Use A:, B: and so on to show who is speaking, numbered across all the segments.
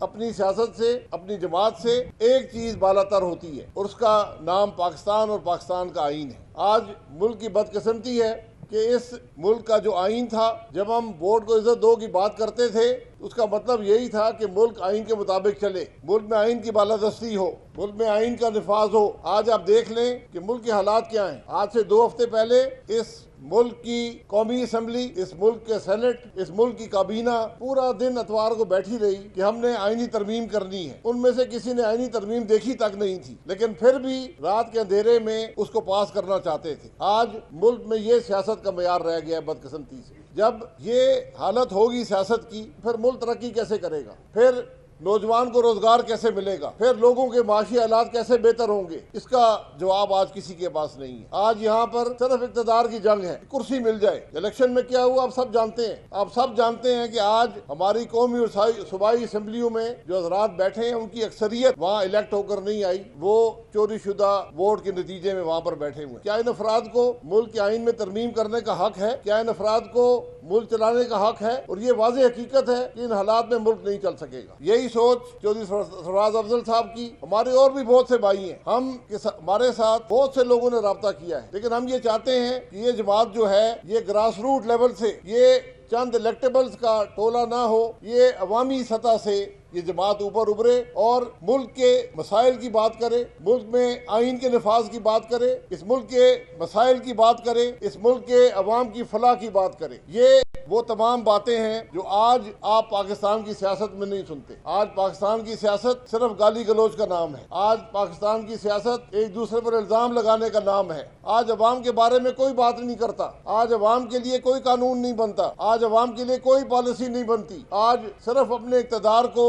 A: اپنی سیاست سے، اپنی جماعت سے ایک چیز بالاتر ہوتی ہے اور اس کا نام پاکستان اور پاکستان کا آئین ہے۔ آج ملک کی بدقسمتی ہے کہ اس ملک کا جو آئین تھا، جب ہم ووٹ کو عزت دو کی بات کرتے تھے تو اس کا مطلب یہی تھا کہ ملک آئین کے مطابق چلے، ملک میں آئین کی بالادستی ہو، ملک میں آئین کا نفاذ ہو۔ آج آپ دیکھ لیں کہ ملک کے حالات کیا ہیں۔ آج سے 2 ہفتے پہلے اس ملک کی قومی اسمبلی، اس ملک کے سینٹ، اس ملک کی کابینہ پورا دن اتوار کو بیٹھی رہی کہ ہم نے آئینی ترمیم کرنی ہے۔ ان میں سے کسی نے آئینی ترمیم دیکھی تک نہیں تھی، لیکن پھر بھی رات کے اندھیرے میں اس کو پاس کرنا چاہتے تھے۔ آج ملک میں یہ سیاست کا معیار رہ گیا ہے بدقسمتی سے۔ جب یہ حالت ہوگی سیاست کی، پھر ملک ترقی کیسے کرے گا؟ پھر نوجوان کو روزگار کیسے ملے گا؟ پھر لوگوں کے معاشی حالات کیسے بہتر ہوں گے؟ اس کا جواب آج کسی کے پاس نہیں ہے۔ آج یہاں پر صرف اقتدار کی جنگ ہے، کرسی مل جائے۔ الیکشن میں کیا ہوا آپ سب جانتے ہیں۔ آپ سب جانتے ہیں کہ آج ہماری قومی اور صوبائی اسمبلیوں میں جو حضرات بیٹھے ہیں ان کی اکثریت وہاں الیکٹ ہو کر نہیں آئی، وہ چوری شدہ ووٹ کے نتیجے میں وہاں پر بیٹھے ہوئے ہیں۔ کیا ان افراد کو ملک کے آئین میں ترمیم کرنے کا حق ہے؟ کیا ان افراد کو ملک چلانے کا حق ہے؟ اور یہ واضح حقیقت ہے کہ ان حالات میں ملک نہیں چل سکے گا۔ یہی سوچ چودھری سرفراز افضل صاحب کی، ہمارے اور بھی بہت سے بھائی ہیں، ہمارے ساتھ بہت سے لوگوں نے رابطہ کیا ہے، لیکن ہم یہ چاہتے ہیں کہ یہ جماعت جو ہے یہ گراس روٹ لیول سے، یہ چند الیکٹیبلز کا ٹولہ نہ ہو، یہ عوامی سطح سے یہ جماعت اوپر ابھرے اور ملک کے مسائل کی بات کرے، ملک میں آئین کے نفاذ کی بات کرے، اس ملک کے مسائل کی بات کرے، اس ملک کے عوام کی فلاح کی بات کرے۔ یہ وہ تمام باتیں ہیں جو آج آپ پاکستان کی سیاست میں نہیں سنتے۔ آج پاکستان کی سیاست صرف گالی گلوچ کا نام ہے۔ آج پاکستان کی سیاست ایک دوسرے پر الزام لگانے کا نام ہے۔ آج عوام کے بارے میں کوئی بات نہیں کرتا۔ آج عوام کے لیے کوئی قانون نہیں بنتا۔ آج عوام کے لیے کوئی پالیسی نہیں بنتی۔ آج صرف اپنے اقتدار کو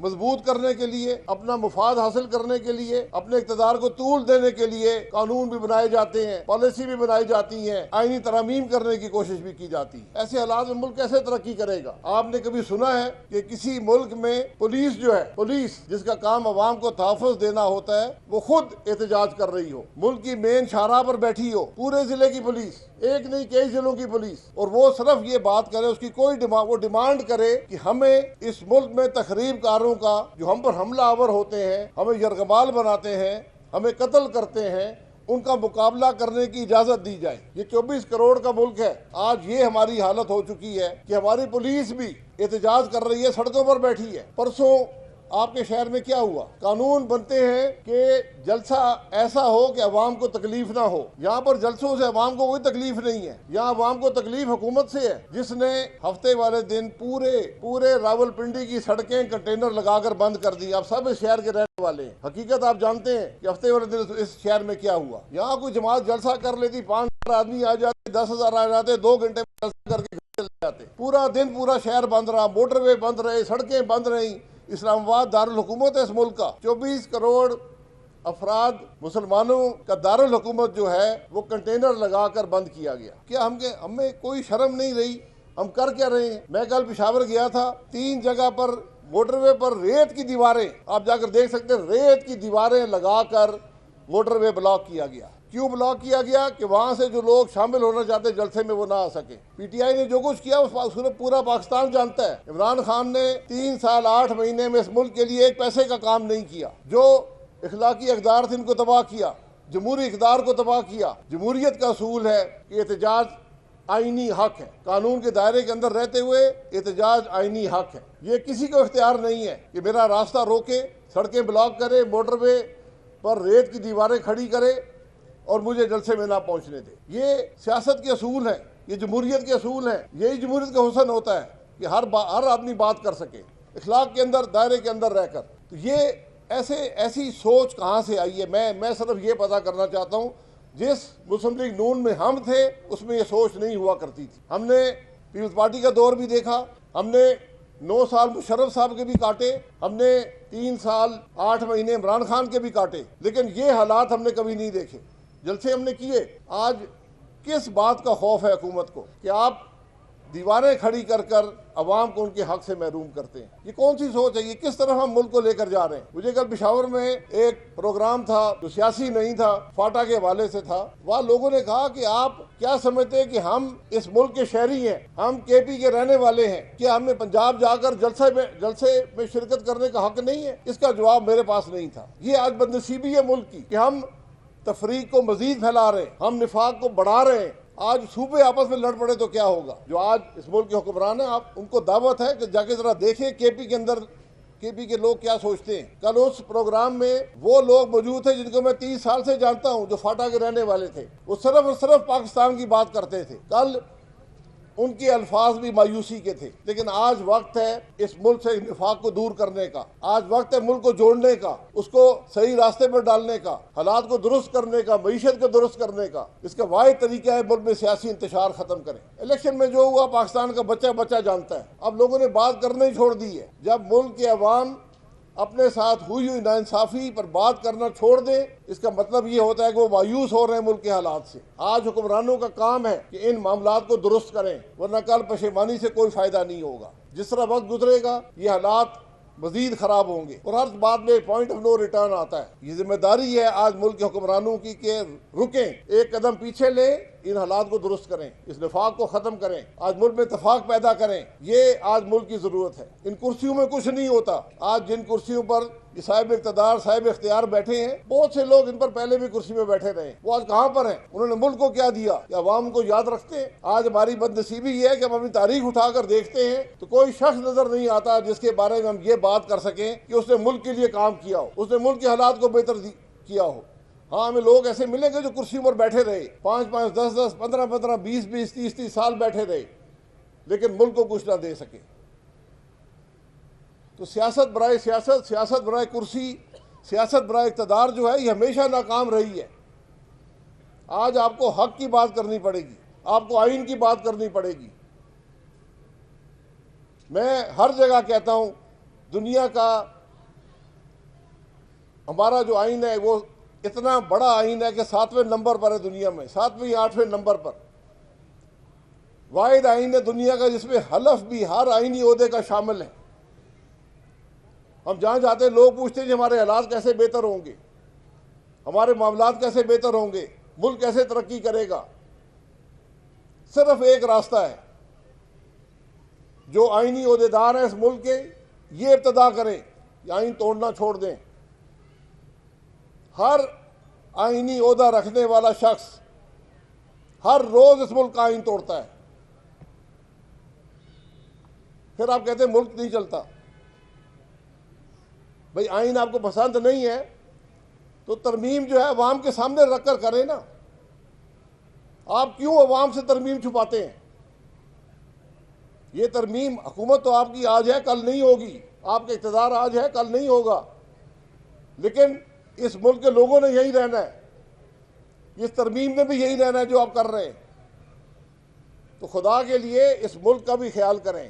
A: مضبوط کرنے کے لیے، اپنا مفاد حاصل کرنے کے لیے، اپنے اقتدار کو طول دینے کے لیے قانون بھی بنائے جاتے ہیں، پالیسی بھی بنائی جاتی ہیں، آئینی ترامیم کرنے کی کوشش بھی کی جاتی ہے۔ ایسے حالات میں ملک کیسے ترقی کرے گا؟ آپ نے کبھی سنا ہے کہ کسی ملک میں پولیس جو ہے، پولیس جس کا کام عوام کو تحفظ دینا ہوتا ہے، وہ خود احتجاج کر رہی ہو، ملک کی مین شاہراہ پر بیٹھی ہو، پورے ضلع کی پولیس، ایک نہیں کئی ضلعوں کی پولیس، اور وہ صرف یہ بات کرے، اس کی کوئی وہ ڈیمانڈ کرے کہ ہمیں اس ملک میں تخریب کاروں کا جو ہم پر حملہ آور ہوتے ہیں، ہمیں یرغمال بناتے ہیں، ہمیں قتل کرتے ہیں، ان کا مقابلہ کرنے کی اجازت دی جائے۔ یہ 24 کروڑ کا ملک ہے۔ آج یہ ہماری حالت ہو چکی ہے کہ ہماری پولیس بھی احتجاج کر رہی ہے، سڑکوں پر بیٹھی ہے۔ پرسوں آپ کے شہر میں کیا ہوا؟ قانون بنتے ہیں کہ جلسہ ایسا ہو کہ عوام کو تکلیف نہ ہو۔ یہاں پر جلسوں سے عوام کو کوئی تکلیف نہیں ہے، یہاں عوام کو تکلیف حکومت سے ہے، جس نے ہفتے والے دن پورے راولپنڈی کی سڑکیں کنٹینر لگا کر بند کر دی۔ آپ سب اس شہر کے رہنے والے ہیں، حقیقت آپ جانتے ہیں کہ ہفتے والے دن اس شہر میں کیا ہوا۔ یہاں کوئی جماعت جلسہ کر لیتی، 5,000 آدمی آ جاتے، 10,000 آ جاتے، 2 گھنٹے میں جلسہ کر کے گھر چلے جاتے۔ پورا دن پورا شہر بند رہا، موٹر وے بند رہے، سڑکیں بند رہیں۔ اسلام آباد دارالحکومت ہے اس ملک کا، 24 کروڑ افراد مسلمانوں کا دارالحکومت جو ہے وہ کنٹینر لگا کر بند کیا گیا۔ کیا ہمیں کوئی شرم نہیں رہی؟ ہم کر کیا رہے ہیں؟ میں کل پشاور گیا تھا، 3 جگہ پر موٹر وے پر ریت کی دیواریں، آپ جا کر دیکھ سکتے ہیں، ریت کی دیواریں لگا کر موٹر وے بلاک کیا گیا۔ کیوں بلاک کیا گیا؟ کہ وہاں سے جو لوگ شامل ہونا چاہتے جلسے میں وہ نہ آ سکے۔ پی ٹی آئی نے جو کچھ کیا اس پورا پاکستان جانتا ہے۔ عمران خان نے 3 سال 8 مہینے میں اس ملک کے لیے 1 پیسے کا کام نہیں کیا۔ جو اخلاقی اقدار تھے ان کو تباہ کیا، جمہوری اقدار کو تباہ کیا۔ جمہوریت کا اصول ہے کہ احتجاج آئینی حق ہے، قانون کے دائرے کے اندر رہتے ہوئے احتجاج آئینی حق ہے۔ یہ کسی کو اختیار نہیں ہے کہ میرا راستہ روکے، سڑکیں بلاک کرے، موٹر وے پر ریت کی دیواریں کھڑی کرے اور مجھے جلسے میں نہ پہنچنے دے۔ یہ سیاست کے اصول ہیں، یہ جمہوریت کے اصول ہیں۔ یہی جمہوریت کا حسن ہوتا ہے کہ ہر آدمی بات کر سکے اخلاق کے اندر، دائرے کے اندر رہ کر۔ تو یہ ایسی سوچ کہاں سے آئی ہے؟ میں صرف یہ پتہ کرنا چاہتا ہوں۔ جس مسلم لیگ نون میں ہم تھے اس میں یہ سوچ نہیں ہوا کرتی تھی۔ ہم نے پیپلز پارٹی کا دور بھی دیکھا، ہم نے 9 سال مشرف صاحب کے بھی کاٹے، ہم نے 3 سال 8 مہینے عمران خان کے بھی کاٹے، لیکن یہ حالات ہم نے کبھی نہیں دیکھے۔ جلسے ہم نے کیے۔ آج کس بات کا خوف ہے حکومت کو کہ آپ دیواریں کھڑی کر کر عوام کو ان کے حق سے محروم کرتے ہیں۔ یہ کون سی سوچ ہے؟ یہ کس طرف ہم ملک کو لے کر جا رہے ہیں؟ مجھے کل پشاور میں ایک پروگرام تھا جو سیاسی نہیں تھا، فاٹا کے حوالے سے تھا۔ وہاں لوگوں نے کہا کہ آپ کیا سمجھتے ہیں کہ ہم اس ملک کے شہری ہیں، ہم کے پی کے رہنے والے ہیں، کیا ہمیں پنجاب جا کر جلسے میں شرکت کرنے کا حق نہیں ہے؟ اس کا جواب میرے پاس نہیں تھا۔ یہ آج بدنصیبی ہے ملک کی کہ ہم تفریق کو مزید پھیلا رہے ہیں، ہم نفاق کو بڑھا رہے ہیں۔ آج صوبے آپس میں لڑ پڑے تو کیا ہوگا؟ جو آج اس ملک کے حکمران ہیں، آپ ان کو دعوت ہے کہ جا کے ذرا دیکھیں کے پی کے اندر کے پی کے لوگ کیا سوچتے ہیں۔ کل اس پروگرام میں وہ لوگ موجود تھے جن کو میں 30 سال سے جانتا ہوں، جو فاٹا کے رہنے والے تھے، وہ صرف اور صرف پاکستان کی بات کرتے تھے۔ کل ان کے الفاظ بھی مایوسی کے تھے، لیکن آج وقت ہے اس ملک سے نفاق کو دور کرنے کا، آج وقت ہے ملک کو جوڑنے کا، اس کو صحیح راستے پر ڈالنے کا، حالات کو درست کرنے کا، معیشت کو درست کرنے کا۔ اس کا واحد طریقہ ہے ملک میں سیاسی انتشار ختم کریں۔ الیکشن میں جو ہوا پاکستان کا بچہ جانتا ہے۔ اب لوگوں نے بات کرنا ہی چھوڑ دی ہے۔ جب ملک کے عوام اپنے ساتھ ہوئی ناانصافی پر بات کرنا چھوڑ دیں، اس کا مطلب یہ ہوتا ہے کہ وہ مایوس ہو رہے ہیں ملک کے حالات سے۔ آج حکمرانوں کا کام ہے کہ ان معاملات کو درست کریں، ورنہ کل پشیمانی سے کوئی فائدہ نہیں ہوگا۔ جس طرح وقت گزرے گا یہ حالات مزید خراب ہوں گے، اور ہر بات میں پوائنٹ آف نو ریٹرن آتا ہے۔ یہ ذمہ داری ہے آج ملک کے حکمرانوں کی کہ رکیں، ایک قدم پیچھے لیں، ان حالات کو درست کریں، اس نفاق کو ختم کریں، آج ملک میں اتفاق پیدا کریں۔ یہ آج ملک کی ضرورت ہے۔ ان کرسیوں میں کچھ نہیں ہوتا۔ آج جن کرسیوں پر یہ صاحب اقتدار، صاحب اختیار بیٹھے ہیں، بہت سے لوگ ان پر پہلے بھی کرسی میں بیٹھے رہے، وہ آج کہاں پر ہیں؟ انہوں نے ملک کو کیا دیا؟ کہ عوام کو یاد رکھتے ہیں؟ آج ہماری بدنصیبی یہ ہے کہ ہم اپنی تاریخ اٹھا کر دیکھتے ہیں تو کوئی شخص نظر نہیں آتا جس کے بارے میں ہم یہ بات کر سکیں کہ اس نے ملک کے لیے کام کیا ہو، اس نے ملک کے حالات کو بہتر کیا ہو۔ ہاں، ہمیں لوگ ایسے ملیں گے جو کرسیوں پر بیٹھے رہے، 5 10 15 20 30 سال بیٹھے رہے، لیکن ملک کو کچھ نہ دے سکے۔ تو سیاست برائے سیاست، سیاست برائے کرسی، سیاست برائے اقتدار جو ہے یہ ہمیشہ ناکام رہی ہے۔ آج آپ کو حق کی بات کرنی پڑے گی، آپ کو آئین کی بات کرنی پڑے گی۔ میں ہر جگہ کہتا ہوں، دنیا کا ہمارا جو آئین ہے وہ اتنا بڑا آئین ہے کہ 7ویں نمبر پر ہے دنیا میں، 7ویں یا 8ویں نمبر پر۔ واحد آئین ہے دنیا کا جس میں حلف بھی ہر آئینی عہدے کا شامل ہے۔ ہم جہاں جاتے ہیں لوگ پوچھتے ہیں کہ ہمارے حالات کیسے بہتر ہوں گے، ہمارے معاملات کیسے بہتر ہوں گے، ملک کیسے ترقی کرے گا۔ صرف ایک راستہ ہے، جو آئینی عہدیدار ہیں اس ملک کے، یہ ابتدا کریں، یہ آئین توڑنا چھوڑ دیں۔ ہر آئینی عہدہ رکھنے والا شخص ہر روز اس ملک کا آئین توڑتا ہے، پھر آپ کہتے ہیں ملک نہیں چلتا۔ بھئی آئین آپ کو پسند نہیں ہے تو ترمیم جو ہے عوام کے سامنے رکھ کر کریں نا۔ آپ کیوں عوام سے ترمیم چھپاتے ہیں؟ یہ ترمیم، حکومت تو آپ کی آج ہے کل نہیں ہوگی، آپ کا اقتدار آج ہے کل نہیں ہوگا، لیکن اس ملک کے لوگوں نے یہی رہنا ہے، اس ترمیم نے بھی یہی رہنا ہے جو آپ کر رہے ہیں۔ تو خدا کے لیے اس ملک کا بھی خیال کریں۔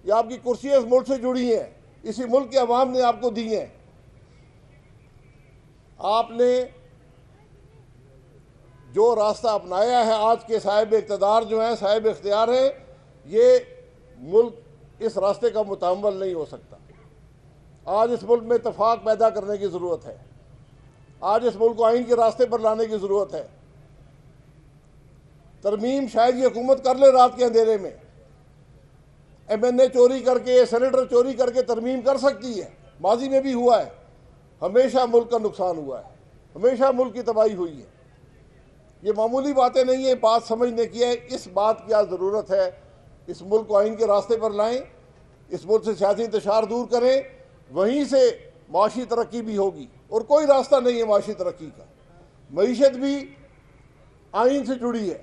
A: یہ آپ کی کرسیاں اس ملک سے جڑی ہیں، اسی ملک کے عوام نے آپ کو دی ہیں۔ آپ نے جو راستہ اپنایا ہے، آج کے صاحب اقتدار جو ہیں، صاحب اختیار ہیں، یہ ملک اس راستے کا متحمل نہیں ہو سکتا۔ آج اس ملک میں اتفاق پیدا کرنے کی ضرورت ہے، آج اس ملک کو آئین کے راستے پر لانے کی ضرورت ہے۔ ترمیم شاید یہ حکومت کر لے رات کے اندھیرے میں، ایم این اے چوری کر کے، سینیٹر چوری کر کے ترمیم کر سکتی ہے، ماضی میں بھی ہوا ہے، ہمیشہ ملک کا نقصان ہوا ہے، ہمیشہ ملک کی تباہی ہوئی ہے۔ یہ معمولی باتیں نہیں ہیں، بات سمجھنے کی ہے۔ اس بات کی ضرورت ہے، اس ملک کو آئین کے راستے پر لائیں، اس ملک سے سیاسی انتشار دور کریں، وہیں سے معاشی ترقی بھی ہوگی، اور کوئی راستہ نہیں ہے معاشی ترقی کا۔ معیشت بھی آئین سے جڑی ہے۔